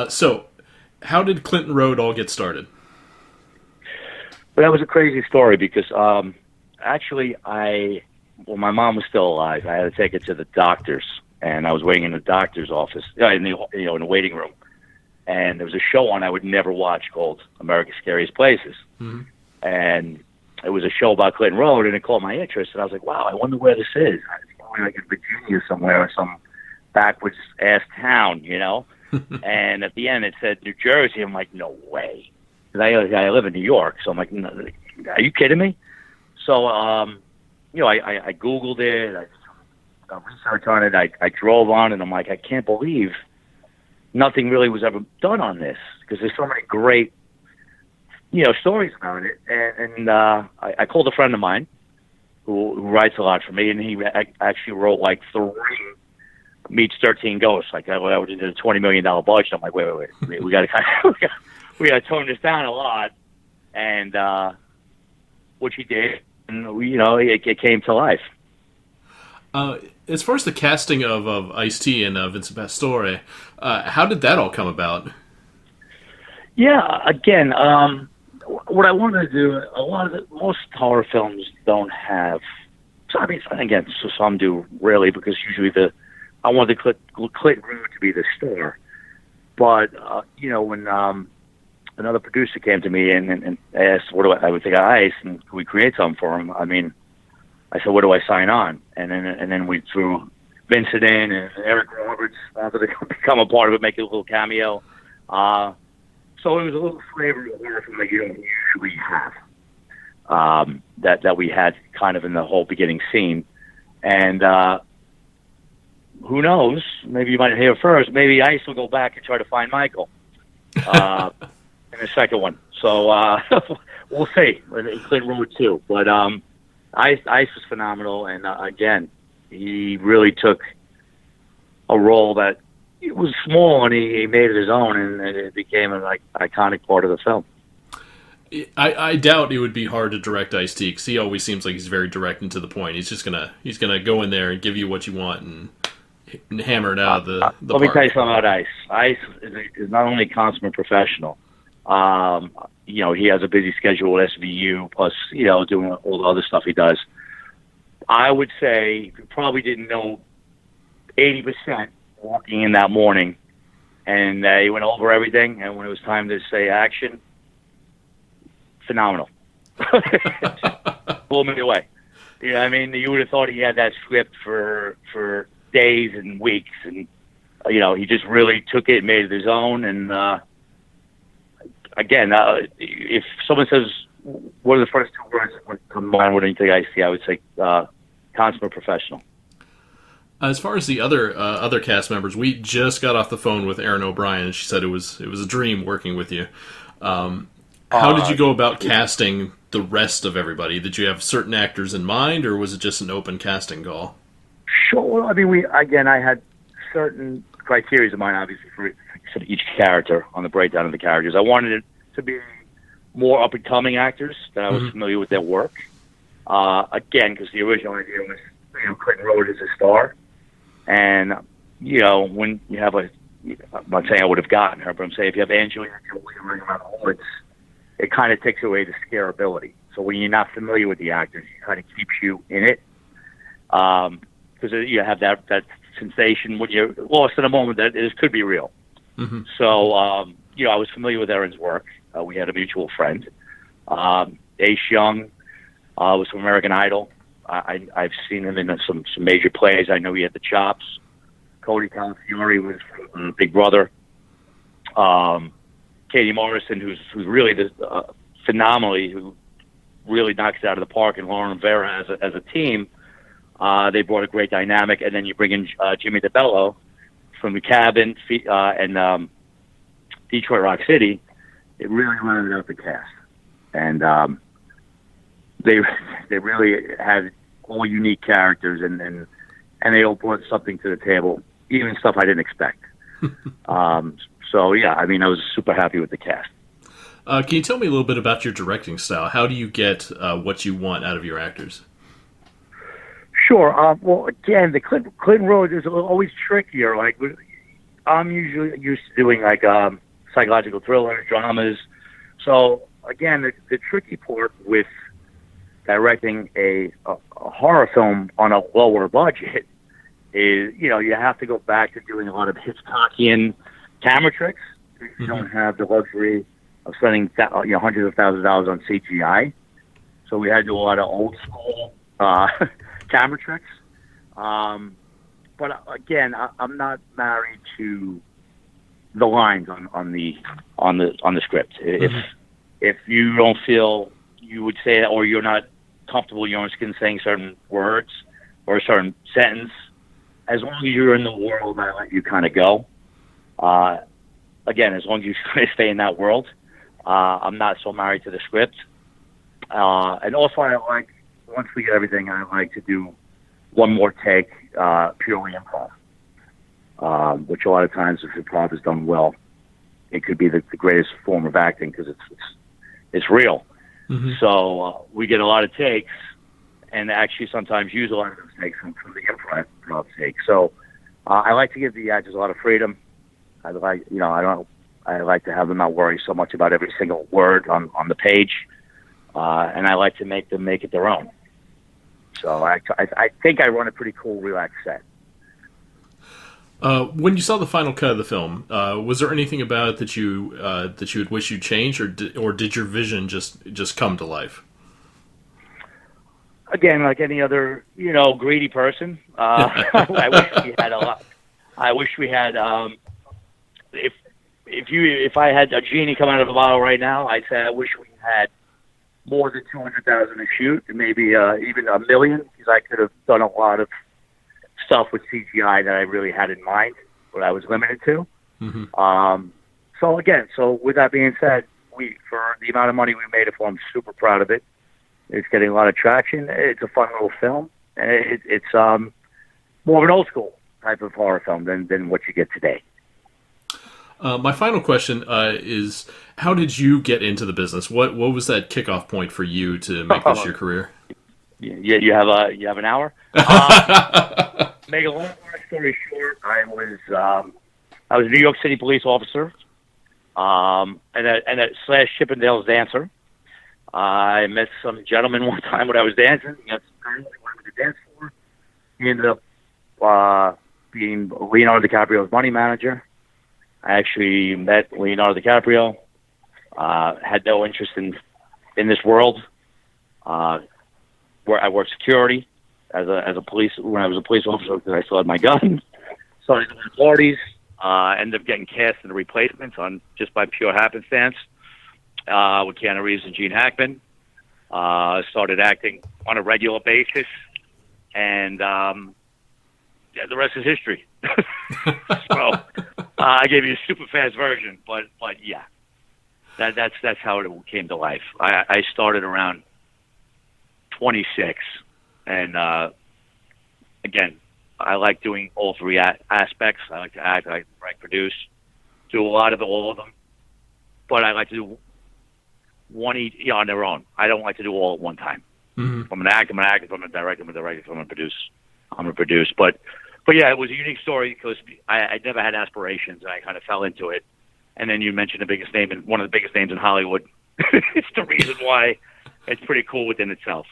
So, how did Clinton Road all get started? But that was a crazy story because actually, my mom was still alive. I had to take her to the doctor's, and I was waiting in the doctor's office, in the waiting room. And there was a show on I would never watch called America's Scariest Places. Mm-hmm. And it was a show about Clinton Road, and it caught my interest. And I was like, wow, I wonder where this is. It's probably like in Virginia somewhere or some backwoods-ass town, And at the end, it said New Jersey. I'm like, no way. Because I live in New York, so I'm like, no, are you kidding me? So, I Googled it. I did research on it. I drove on, and I'm like, I can't believe nothing really was ever done on this because there's so many great, stories about it. And I called a friend of mine who writes a lot for me, and he actually wrote like 3 meets 13 Ghosts. Like I did a $20 million budget. I'm like, wait. We got to tone this down a lot. And which he did, and it came to life. As far as the casting of Ice-T and Vincent Pastore, how did that all come about? Yeah, again, what I wanted to do, most horror films don't have. So I mean, again, so some do really because usually I wanted Clinton Road to be the star, but when another producer came to me and asked what I would think of Ice and could we create something for him, I mean, I said, what do I sign on? And then we threw Vincent in and Eric Roberts wanted to become a part of it, make it a little cameo. So it was a little flavor of horror film that you don't usually have. That we had kind of in the whole beginning scene. And who knows? Maybe you might hear first. Maybe Ice will go back and try to find Michael in the second one. So we'll see. Clinton Road 2. But Ice was phenomenal, and again, he really took a role that it was small, and he made it his own, and it became an iconic part of the film. I doubt it would be hard to direct Ice-T because he always seems like he's very direct and to the point. He's just gonna go in there and give you what you want and hammer it out of the Let park. me tell you something about Ice. Ice is not only a consummate professional. He has a busy schedule at SVU, plus, doing all the other stuff he does. I would say you probably didn't know 80% walking in that morning, and he went over everything, and when it was time to say action, phenomenal. Blew me away. I mean, you would have thought he had that script for days and weeks, and, he just really took it, made it his own, and, again, if someone says, what are the first 2 words that would come to mind when you think Ice-T, I would say consummate professional. As far as the other cast members, we just got off the phone with Erin O'Brien, and she said it was a dream working with you. How did you go about casting the rest of everybody? Did you have certain actors in mind, or was it just an open casting call? Sure. I mean, I had certain criteria in mind, obviously, for each character on the breakdown of the characters. I wanted it to be more up-and-coming acers that I was familiar with their work. Again, because the original idea was, Clinton Road is a star. And, when you have I'm not saying I would have gotten her, but I'm saying if you have Angelina Jolie running around the woods, it kind of takes away the scareability. So when you're not familiar with the actors, it kind of keeps you in it. Because you have that sensation when you're lost in a moment that this could be real. Mm-hmm. So, I was familiar with Erin's work. We had a mutual friend. Ace Young was from American Idol. I've seen him in some major plays. I know he had the chops. Cody Calafiore was from Big Brother. Katie Morrison, who's really phenomenally, who really knocks it out of the park, and Lauren Vera as a team. They brought a great dynamic, and then you bring in Jimmy DeBello from The Cabin and Detroit Rock City. It really rounded out the cast, and they really had all unique characters, and they all brought something to the table, even stuff I didn't expect. So yeah, I mean, I was super happy with the cast. Can you tell me a little bit about your directing style? How do you get what you want out of your actors? Sure. Well, again, the Clinton Road is always trickier. Like, I'm usually used to doing like psychological thrillers, dramas. So again, the tricky part with directing a horror film on a lower budget is, you have to go back to doing a lot of Hitchcockian camera tricks. You don't have the luxury of spending hundreds of thousands of dollars on CGI. So we had to do a lot of old school camera tricks. But again, I'm not married to the lines on the script. If you don't feel you would say that, or you're not comfortable in your own skin saying certain words or a certain sentence, as long as you're in the world, I let you kind of go. Again, as long as you stay in that world, I'm not so married to the script. And also, once we get everything, I like to do one more take, purely improv, which a lot of times, if improv is done well, it could be the greatest form of acting because it's real. So we get a lot of takes, and actually sometimes use a lot of those takes from the improv take. So I like to give the actors a lot of freedom. I like to have them not worry so much about every single word on the page, and I like to make them make it their own. So I think I run a pretty cool, relaxed set. When you saw the final cut of the film, was there anything about it that you would wish you'd changed, or did your vision just come to life? Again, like any other greedy person, I wish we had a lot. I wish we had. If I had a genie come out of a bottle right now, I'd say I wish we had more than 200,000 to shoot, and maybe even $1 million, because I could have done a lot of stuff with CGI that I really had in mind, but I was limited to. So with that being said, for the amount of money we made it for, I'm super proud of it. It's getting a lot of traction. It's a fun little film, and it's more of an old school type of horror film than what you get today. My final question is, how did you get into the business? What was that kickoff point for you to make this your career? You have an hour. Make a long story short, I was a New York City police officer, and a / Chippendales dancer. I met some gentleman one time when I was dancing. He had some girls he wanted me to dance for. He ended up being Leonardo DiCaprio's money manager. I actually met Leonardo DiCaprio. Had no interest in this world. Where I worked security as a police when I was a police officer, because I still had my gun. Started going to parties. Ended up getting cast in the Replacements on just by pure happenstance with Keanu Reeves and Gene Hackman. Started acting on a regular basis, and the rest is history. So I gave you a super fast version, but yeah, that's how it came to life. I started around 26, and again, I like doing all three aspects. I like to act, I like to write, produce, do all of them, but I like to do one each on their own. I don't like to do all at one time. If I'm an actor, I'm an actor. If I'm a director, I'm a director. If I'm a producer, I'm a produce. But yeah, it was a unique story because I never had aspirations, and I kind of fell into it. And then you mentioned the biggest name, and one of the biggest names in Hollywood. It's the reason why it's pretty cool within itself.